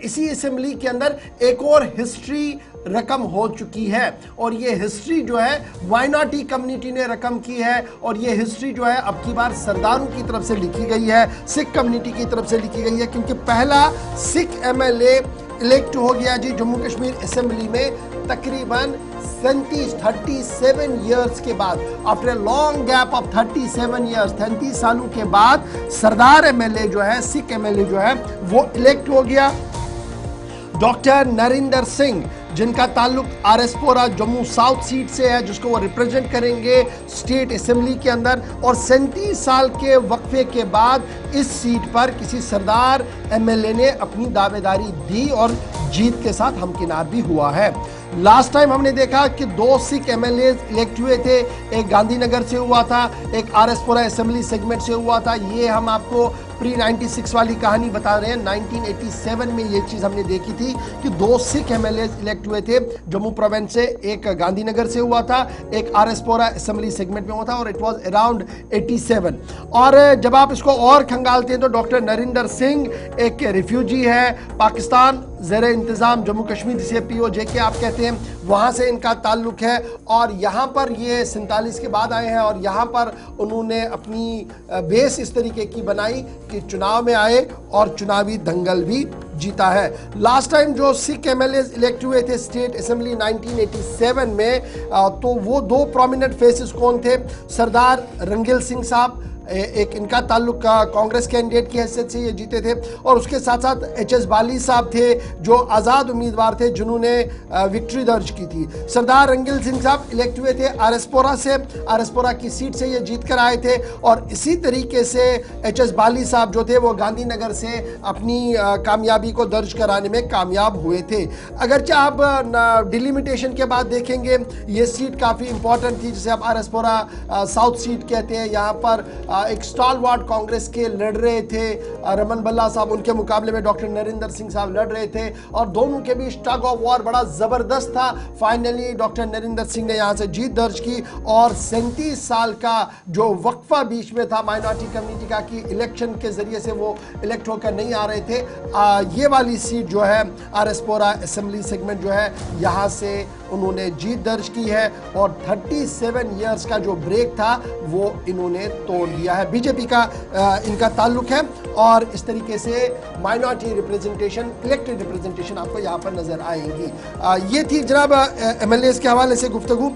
इसी असेंबली के अंदर एक और हिस्ट्री रकम हो चुकी है और ये हिस्ट्री जो है माइनॉरिटी कम्युनिटी ने रकम की है और ये हिस्ट्री जो है अब की बार सरदारों की तरफ से लिखी गई है, सिख कम्युनिटी की तरफ से लिखी गई है, क्योंकि पहला सिख एमएलए इलेक्ट हो गया जी जम्मू कश्मीर असेंबली में तकरीबन 37 ईयर्स के बाद। After a long gap of 37 years, 33 सालों के बाद सरदार एमएलए जो है, सिख एमएलए जो है वो इलेक्ट हो गया। डॉक्टर नरिंदर सिंह, जिनका ताल्लुक आरएसपुरा जम्मू साउथ सीट से है, जिसको वो रिप्रेजेंट करेंगे स्टेट असेंबली के अंदर, और 37 साल के वक्फे के बाद इस सीट पर किसी सरदार एमएलए ने अपनी दावेदारी दी और जीत के साथ हमकिनार भी हुआ है। लास्ट टाइम हमने देखा कि 2 सिख एमएलए इलेक्ट हुए थे, एक गांधीनगर से हुआ था, एक आरएसपुरा असेंबली सेगमेंट से हुआ था। ये हम आपको प्री 96 वाली कहानी बता रहे हैं। 1987 में ये चीज़ हमने देखी थी कि 2 सिख एमएलए इलेक्ट हुए थे जम्मू प्रोविंस से, एक गांधीनगर से हुआ था, एक आरएसपुरा असेंबली सेगमेंट में हुआ था, और इट वाज अराउंड 87। और जब आप इसको और खंगालते हैं तो डॉक्टर नरिंदर सिंह एक रिफ्यूजी है, पाकिस्तान ज़ेरे इंतज़ाम जम्मू कश्मीर, जिसे पीओजे के आप कहते हैं, वहाँ से इनका ताल्लुक है और यहाँ पर ये 47 के बाद आए हैं और यहाँ पर उन्होंने अपनी बेस इस तरीके की बनाई कि चुनाव में आए और चुनावी दंगल भी जीता है। लास्ट टाइम जो सिख एमएलए इलेक्ट हुए थे स्टेट असेंबली 1987 में, तो वो 2 प्रोमिनेंट फेसेस कौन थे? सरदार रंगील सिंह साहब, एक इनका ताल्लुक कांग्रेस कैंडिडेट की हैसियत से ये जीते थे, और उसके साथ साथ एच.एस. बाली साहब थे जो आज़ाद उम्मीदवार थे जिन्होंने विक्ट्री दर्ज की थी। सरदार रंगील सिंह साहब इलेक्ट हुए थे आरएसपुरा से, आरएसपुरा की सीट से ये जीत कर आए थे, और इसी तरीके से एच.एस. बाली साहब जो थे वो गांधीनगर से अपनी कामयाबी को दर्ज कराने में कामयाब हुए थे। अगरचे आप डिलिमिटेशन के बाद देखेंगे ये सीट काफ़ी इंपॉर्टेंट थी, जिसे आप आरएसपुरा साउथ सीट कहते हैं। यहाँ पर एक स्टालवार्ड कांग्रेस के लड़ रहे थे, रमन बल्ला साहब, उनके मुकाबले में डॉक्टर नरिंदर सिंह साहब लड़ रहे थे और दोनों के बीच टग ऑफ वॉर बड़ा जबरदस्त था। फाइनली डॉक्टर नरिंदर सिंह ने यहां से जीत दर्ज की और 37 साल का जो वक्फा बीच में था माइनॉरिटी कम्युनिटी का कि इलेक्शन के जरिए से वो इलेक्ट होकर नहीं आ रहे थे, ये वाली सीट जो है आरएसपुरा असेंबली सेगमेंट जो है यहाँ से उन्होंने जीत दर्ज की है और 37 ईयर्स का जो ब्रेक था वो इन्होंने तोड़ दिया है। बीजेपी का इनका ताल्लुक है और इस तरीके से माइनॉरिटी रिप्रेजेंटेशन, इलेक्टेड रिप्रेजेंटेशन आपको यहाँ पर नजर आएंगी। ये थी जनाब एमएलए के हवाले से गुफ्तगू।